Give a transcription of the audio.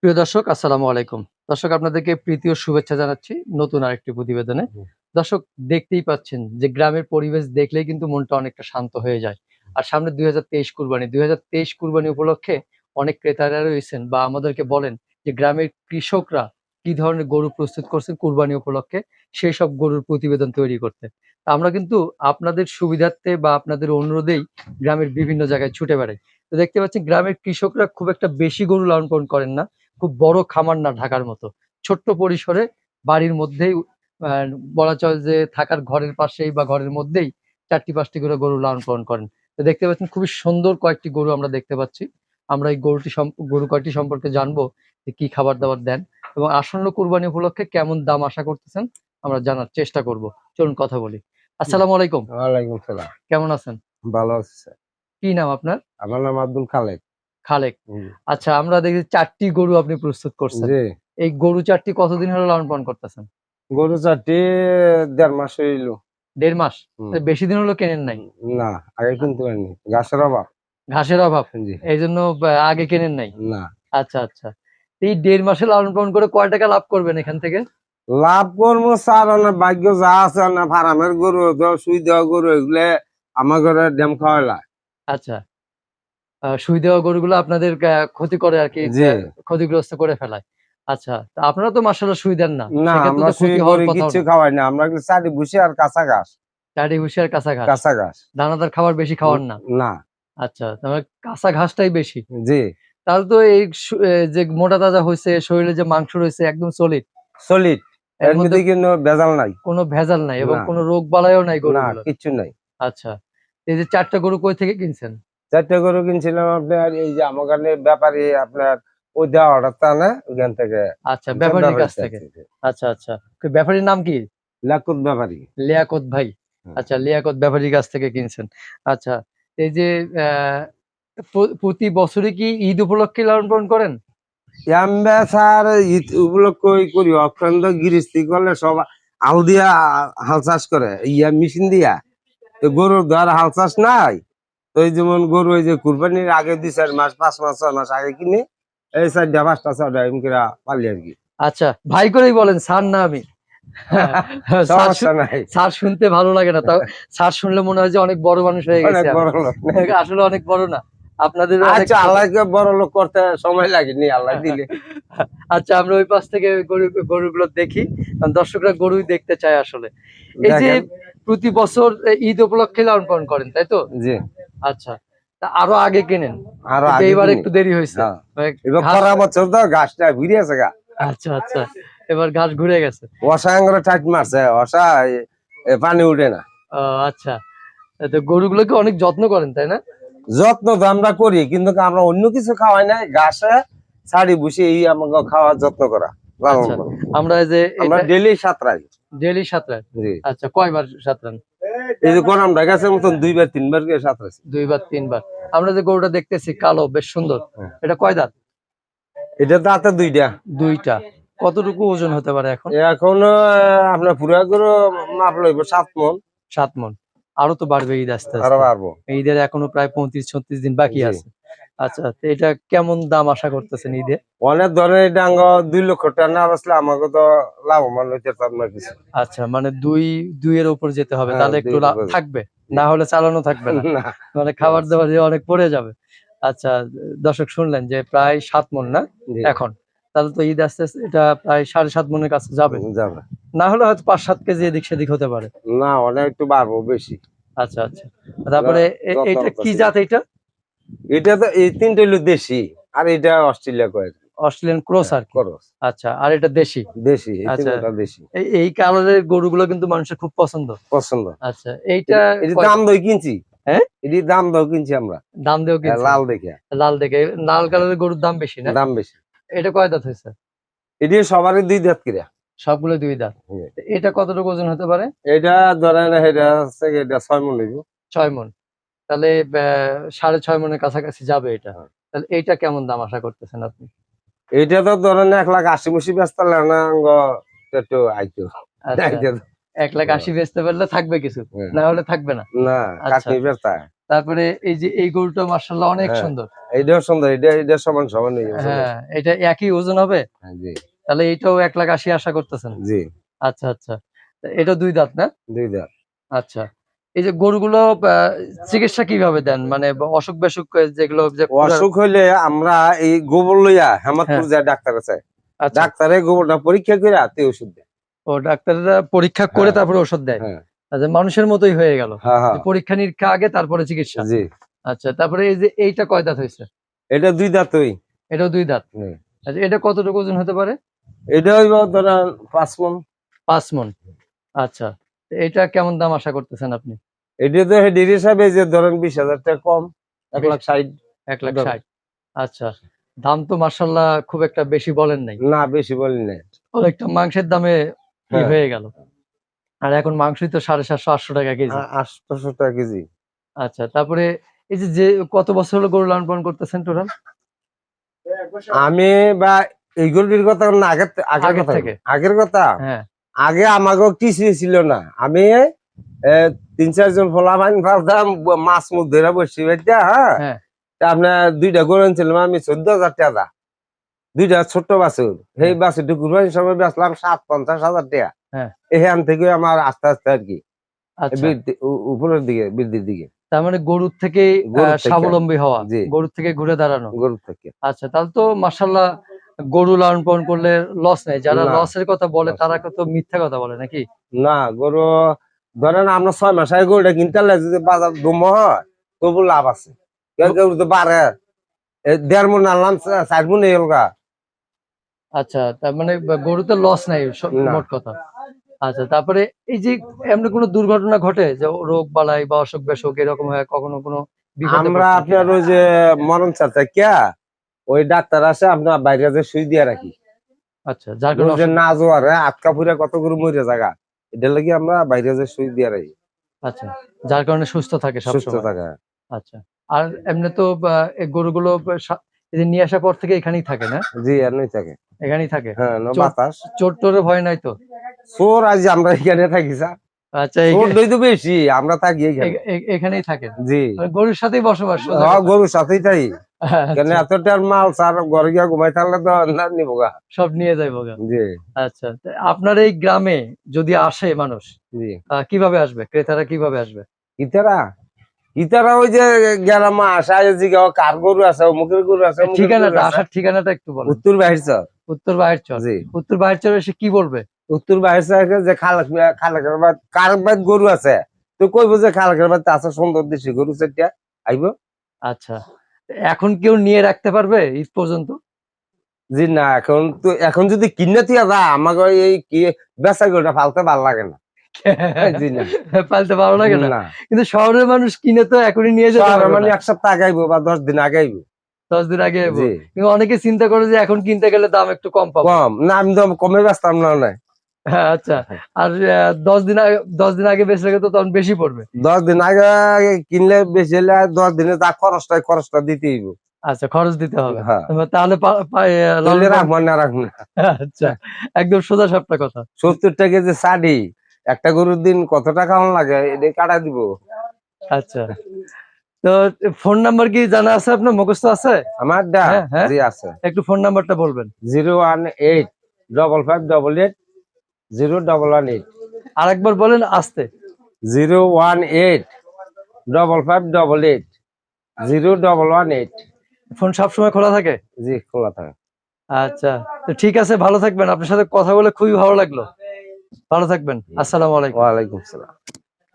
প্রিয় দর্শক, আসসালামু আলাইকুম। দর্শক, আপনাদেরকে প্রীতি ও শুভেচ্ছা জানাচ্ছি নতুন আরেকটি প্রতিবেদনে। দর্শক, দেখতেই পাচ্ছেন যে গ্রামের পরিবেশ দেখলেই কিন্তু মনটা অনেকটা শান্ত হয়ে যায়। আর সামনে ২০২৩ কুরবানি। ২০২৩ কুরবানি উপলক্ষে অনেক ক্রেতারা রয়েছেন বা আমাদেরকে বলেন যে গ্রামের কৃষকরা কি ধরনের গরু প্রস্তুত করছেন কুরবানি উপলক্ষে, সেই সব গরুর প্রতিবেদন তৈরি করতে। তা আমরা কিন্তু আপনাদের সুবিধার্থে বা আপনাদের অনুরোধেই গ্রামের বিভিন্ন জায়গায় ছুটে বেড়াই। তো দেখতে পাচ্ছি গ্রামের কৃষকরা খুব একটা বেশি গরু লালন পালন করেন না। খুব বড় খামার না ঢাকার মতো। ছোট্ট পরিসরে বাড়ির মধ্যেই আ বলা চলে যে থাকার ঘরের পাশেই বা ঘরের মধ্যেই ৪টি-৫টি করে গরু লালন পালন করেন। তো দেখতে পাচ্ছেন খুবই সুন্দর কয়েকটি গরু আমরা দেখতে পাচ্ছি। আমরা এই গরু কয়টি সম্পর্কে জানবো যে কি খাবার-দাবার দেন এবং আসন্ন কুরবানি উপলক্ষে কেমন দাম আশা করতেছেন আমরা জানার চেষ্টা করব। চলুন কথা বলি। আসসালামু আলাইকুম। ওয়ালাইকুম সালাম। কেমন আছেন? ভালো আছি স্যার। কি নাম আপনার? আমার নাম আব্দুল খালেক। খালেক। আচ্ছা, আমরা দেখি ৪টি গরু আপনি প্রস্তুত করছেন। জি। এই গরু ৪টি কতদিন হলো লালন পালন করতেছেন? গরু ৪টি ১.৫ মাস হইল। ১.৫ মাস? বেশি দিন হলো কেনেন নাই? না, আগে কিনতে পারিনি। ঘাসের অভাব। ঘাসের অভাব? জি। এইজন্য আগে কেনেন নাই? না। আচ্ছা, আচ্ছা। এই ১.৫ মাসে লালন পালন করে কয় টাকা লাভ করবেন এখান থেকে? লাভ করবো স্যার, ভাগ্য যা আছে না, ফার্মের গরু সুই দেওয়া গরু এগুলো আমার ঘরে ড্যাম খাওয়াইলা। আচ্ছা। সুই দেওয়া গরুগুলো আপনাদের ক্ষতি করে আরকি, জি। ক্ষতিগ্রস্ত করে ফেলায়। আচ্ছা। তা আপনারা তো মাশাআল্লাহ সুই দেন না। না, সেক্ষেত্রে আমরা তো সুই ক্ষতি হওয়ার গরু কথাও কিচ্ছু না। খাওয়াই না। আমরা চারি ভুসি আর কাঁচা ঘাস। চাটি ভুসি আর কাঁচা ঘাস। কাঁচা ঘাস। দানাদার খাবার বেশি খাওয়ান না? না। আচ্ছা, তার মানে কাঁচা ঘাসটাই বেশি। জি। তাহলে তো এই যে মোটা তাজা হইছে, শরীরে যে মাংস রয়েছে একদম সলিড। সলিড। এর এর মধ্যে মধ্যে কোনো ভেজাল নাই। কোনো ভেজাল নাই এবং না। কোনো রোগ বালাইও নাই না, গরুগুলোর। কিচ্ছু নাই। আচ্ছা। এই যে ৪ টা গরু কই থেকে কিনছেন? ৪ টা গরু কিনছিলাম আপনার এই যে আমার কাছে ব্যাপারী আপনার ওই দেওয়া অর্ডার তা না ওইখান থেকে। আচ্ছা, ব্যাপারীর কাছ থেকে। আচ্ছা, আচ্ছা। ব্যাপারীর নাম কি? লাকুত ব্যাপারী। লিয়াকত ভাই। আচ্ছা, লিয়াকত ব্যাপারীর কাছ থেকে কিনছেন। আচ্ছা। এই যে অ্যা প্রতি বছরই কি ঈদ উপলক্ষে লালন পালন করেন? আমরা স্যার ঈদ উপলক্ষে করি অখণ্ড গৃহস্থী করলে সব আল দিয়া হাল চাষ করে মেশিন দিয়া। তো গরুর দ্বারা হাল চাষ নাই। তো এই যেমন গরু এই যে কুরবানির আগে ২-৪ মাস ৫ মাস ৬ মাস আগে কিনে এই ৪টা ৫টা ৬টা এরকম করে পালি আর কি। আচ্ছা, ভাই করেই বলেন, স্যার না আমি। সমস্যা নাই। স্যার শুনতে ভালো লাগে না। তাও স্যার শুনলে মনে হয় যে অনেক বড় মানুষ হয়ে গেছে। অনেক বড় লোক। আসলে অনেক বড় না। আপনাদের আচ্ছা, আল্লাহকে বড় লোক করতে সময় লাগেনি, আল্লাহ দিলে। আচ্ছা, আমরা ওই পাশ থেকে গরুগুলো দেখি। কারণ দর্শকরা গরুই দেখতে চায় আসলে। এই যে প্রতি বছর ঈদ উপলক্ষে লালন পালন করেন, তাই তো? জি। আচ্ছা। তা আরো আগে কেনেন? আরো আগে এইবার কিনি। একটু দেরি হয়েছে। এবার খরা বছর তো ঘাসটা ঘুরে আছে গা। আচ্ছা, আচ্ছা। এবার ঘাস ঘুরে গেছে। অসা আঙ্গুরে টাইট মারছে, অসা পানি উঠে না। ও আচ্ছা। তো গরুগুলোকে অনেক যত্ন করেন, তাই না? যত্ন তো আমরা করি, কিন্তু আমরা অন্য কিছু খাওয়াই না, ঘাসে ছাড়ি বসে এই আমাকে খাওয়ার যত্ন করা। আচ্ছা, আমরা যে আমরা ডেলি সাঁতরাই। ডেইলি সাঁতরান? জি। আচ্ছা, কয়বার সাঁতরান? এই যে গরম ঢাকাছে মতন ২-৩ বার করে সাঁতরাইছি। ২ বার ৩ বার। আমরা যে গরুটা দেখতেছি কালো, বেশ সুন্দর। এটা কয় দাঁত? এটা দাঁতে ২টা। ২ টা। কতটুকু ওজন হতে পারে এখন? এখন আপনার পুরা গরু মাপ লইব ৭ মণ। ৭ মণ। আরো তো বাড়বে ঈদ আস্তে আরো আস্তে। বাড়বো। ঈদের এখনো প্রায় ২৫-৩৬ দিন বাকি জি। আছে। আচ্ছা, তো এটা কেমন দাম আশা করতেছেন ঈদে? অনেক ধরনের এটা ২ লক্ষ টাকা না বেচলে আমাকে তো লাভবান হইতে পারবো না কিছু। আচ্ছা, মানে ২ এর উপর যেতে হবে, হ্যাঁ, তাহলে ২ একটু এর উপরে। থাকবে। না হলে চালানো থাকবে না। না। মানে খাবার দাবার দিয়ে অনেক পড়ে যাবে। আচ্ছা, দর্শক শুনলেন যে প্রায় ৭ মণ না জি। এখন? তাহলে তো ঈদ আস্তে আস্তে এটা প্রায় ৭.৫ মণের কাছে যাবে। যাবে। না হলে হয়তো ৫-৭ কেজি এদিক সেদিক হতে পারে। না, অনেক একটু বাড়বো বেশি। আচ্ছা, আচ্ছা। তারপরে এইটা কি জাত এইটা? এটা তো এই ৩টা হলো দেশি, আর এটা অস্ট্রেলিয়া কয়। অস্ট্রেলিয়ান ক্রস আর কি। খরচ। আচ্ছা, আর এটা দেশি? দেশি, এই আচ্ছা। ৩টা দেশি। এই কালারের গরুগুলো কিন্তু মানুষের খুব পছন্দ। পছন্দ। আচ্ছা, এইটা এটি দাম দই কিনছি। হ্যাঁ? এটি দাম দাও কিনছি আমরা। দাম দিয়েও কিনছেন? লাল দেখে। লাল দেখে। লাল কালারের গরুর দাম বেশি না? দাম বেশি। এটা কয় দাঁত হয়েছে? এটি সবারই ২ দাঁত করে। সবগুলো ২ দাঁত। এটা কতটুকু ওজন হতে পারে? এটা ধরেন এটা হচ্ছে এটা ৬ মণ হইব। ৬ মণ। তাহলে ৬.৫ মণের কাছাকাছি যাবে এটা। তাহলে এইটা কেমন দাম আশা করতেছেন আপনি? এটা তো ধরেন ১,৮০,৮০ বেচতে না একটু আইতো। আচ্ছা, ১,৮০,০০০ বেচতে পারলে থাকবে কিছু। না হলে থাকবে না। না, আচ্ছা। কাটনি বেচতা। তারপরে এই যে এই গরুটা মাশাআল্লাহ অনেক হ্যাঁ। সুন্দর। এইটাও সুন্দর, এটা সমান সমান হ্যাঁ, এটা একই ওজন হবে? জি তাহলে এটাও 1,80,000 আশা করতেছেন? জি। আচ্ছা, আচ্ছা। এটা ২ দাঁত না? 2 দাঁত। আচ্ছা। এই যে গরুগুলো চিকিৎসা কিভাবে দেন? মানে অসুখ-বিসুখ যেগুলো যে অসুখ হইলে আমরা এই গোবর লইয়া হেমাদপুর হ্যাঁ, যায় ডাক্তার আছে, আচ্ছা। ডাক্তারে গোবরটা পরীক্ষা করে হাতে ওষুধ দেয়। ও ডাক্তাররা পরীক্ষা করে হ্যাঁ তারপরে ঔষধ দেয়। হ্যাঁ আচ্ছা, মানুষের মতোই হয়ে গেল। হ্যাঁ যে হ্যাঁ। পরীক্ষা-নিরীক্ষা আগে তারপরে চিকিৎসা। জি। আচ্ছা, তারপরে এই যে এইটা কয় দাঁত হইছে? এটা 2 দাঁতই। এটাও ২ দাঁত। হুম। আচ্ছা, এটা কতটুকু ওজন হতে পারে? এটা হইব ধরেন 5 মণ। ৫ মণ। আচ্ছা। তো এটা কেমন দাম আশা করতেছেন আপনি? এটা তো হেডির হিসাবে যে ধরেন 20,000 টাকা কম, 1,60,000। ১,৬০,০০০। আচ্ছা। দাম তো মাশাআল্লাহ খুব একটা বেশি বলেন নাই। না বেশি বলি নাই। অনেকটা মাংসের দামে হ্যাঁ। হয়ে গেল। আর এখন মাংসই তো 750-800 টাকা কেজি। 800 টাকা কেজি। আচ্ছা, তারপরে এই যে কত বছর হলো গরু লালন পালন করতেছেন টোটাল? আমি বা এই গরুটির কথা না, আগের আগের কথা থেকে? আগের কথা। হ্যাঁ। আগে আমাকেও কিছুই ছিল না, আমি 3-4 জন ফলাফাইন ফালতাম, মাছ মুখ ধরে বসছি বাড়িতে। হ্যাঁ, হ্যাঁ। তা আপনার 2টা গরু আনছিলাম আমি 14,000 টাকা, 2টা ছোট্ট বাছুর। সেই হ্যাঁ। বাছুরটি কুরবানির সময় বেচলাম 50,000 টাকা। হ্যাঁ। এখান থেকে আমার আস্তে আস্তে আর কি আচ্ছা। উপরের দিকে, বৃদ্ধির দিকে। তার মানে গরুর থেকেই গরুর থেকে। স্বাবলম্বী হওয়া। জি। গরুর থেকে ঘুরে দাঁড়ানো। গরুর থেকে। আচ্ছা, তাহলে তো মাশাআল্লাহ গরু লালন পালন করলে লস নাই। যারা না, লসের কথা বলে লস তারা নাই। তো মিথ্যা কথা বলে নাকি? না, গরু ধরেন আমরা 6 মাস আগে গরুটা কিনতে পারলে যদি বাজার দম হয় তবু লাভ আছে। কেউ কেউ তো বাড়ে 1.5 মণ আনলাম 4 মণ এই গা। আচ্ছা, তার মানে গরুতে লস নাই না। মোট কথা। আচ্ছা, তারপরে এই যে এমনি কোনো দুর্ঘটনা ঘটে যে রোগ বালাই বা অসুখ-বিসুখ এরকম হয় কখনো কোনো বিপদে আমরা পড়ছেন কিনা? আপনার ওই যে মরণ চাচা কিয়া ওই ডাক্তার আসে, আপনার বাইরে যে সুই দিয়ে রাখি, আচ্ছা, যার গরু কারণে যে অসুখ। না জোয়ার আটকা ফুরে কত গরু মরে জায়গা, এটা লাগি আমরা বাইরে যে সুই দিয়ে রাখি, আচ্ছা, যার কারণে সুস্থ থাকে সুস্থ সবসময়। থাকা। আচ্ছা। আর এমনি তো এই গরুগুলো এই যে নিয়ে আসার পর থেকে এখানেই থাকে না? জি আর নই থাকে। এখানেই থাকে? হ্যাঁ, চোর বাতাস চোর-টোরের ভয় নাই তো? চোর আজ আমরা এখানে থাকি স্যার, আচ্ছা, চোর দই তো বেশি, আমরা থাকি এখানে। এখানেই থাকেন? জি। মানে গরুর সাথেই বসবাস সোজা হ্যাঁ, কথা। গরুর সাথেই তাই। কেন আচ্ছা, এতটার মাল স্যার ঘরে গিয়া ঘুমাই থাকলে তো না নিবো গা। সব নিয়ে যাইবো গা। জি আচ্ছা, তা আপনার এই গ্রামে যদি আসে মানুষ জি। কিভাবে আসবে? ক্রেতারা কিভাবে আসবে? ইতারা ইতারা ওই যে গেলাম আশায় জিগা কার গরু আছে, অমুকের গরু আছে, অমুকের গরু ঠিকানাটা, আছে। আসার ঠিকানাটা একটু বলেন। উত্তর বাহিরচর। উত্তর বাহিরচর। জি। উত্তর বাহিরচর এসে কি বলবে? উত্তর বাহিরচর যে খালাকের বাদ কার বাদ গরু আছে, তো কইবো যে খালাকের বাদ আছে সুন্দর দেশি গরু সেটা আইবো। আচ্ছা, এখন কেউ নিয়ে রাখতে পারবে ঈদ পর্যন্ত? জি না, এখন যদি কিনে থিয়া যা আমাকে এই কি বেচা গরুটা ফালতে ভাল লাগে না। জি না। পালতে ভালো লাগে না? না, কিন্তু শহরের মানুষ কিনে তো এখনই নিয়ে যেতে শহরে পারবে মানে না। 1 সপ্তাহ আগে আইবো বা 10 দিন আগে আইবো। 10 দিন আগে আইবো। জি। কিন্তু অনেকে চিন্তা করে যে এখন কিনতে গেলে দাম একটু কম পাবো। কম না, আমি তো কমে বেচতাম না। হ্যাঁ, আচ্ছা। আর 10 দিন আগে বেচলে তো তখন বেশি পড়বে। 10 দিন আগে কিনলে বেশি হলে 10 দিনে যা খরচটা দিতে হইব। আচ্ছা, খরচ দিতে হবে। হ্যাঁ, তাহলে লালন তাহলে পালন। রাখবো না রাখবো না। আচ্ছা, একদম সোজা সাপটা কথা। 70 টাকা যে ছাড়ি একটা গরুর দিন কত টাকা হন লাগে এটা কাটা দিব। আচ্ছা, তো ফোন নাম্বার কি জানা আছে আপনার, মুখস্থ আছে? আমার ডা হ্যাঁ, হ্যাঁ। জি আছে। একটু ফোন নাম্বারটা বলবেন। 018 5588 0118। আরেকবার বলেন আস্তে। 018 5588 0118। ফোন সবসময় খোলা থাকে? জি খোলা থাকে। আচ্ছা, তো ঠিক আছে, ভালো থাকবেন। আপনার সাথে কথা বলে খুবই ভালো লাগলো। ভালো থাকবেন। আসসালামু আলাইকুম। ওয়ালাইকুম সালাম।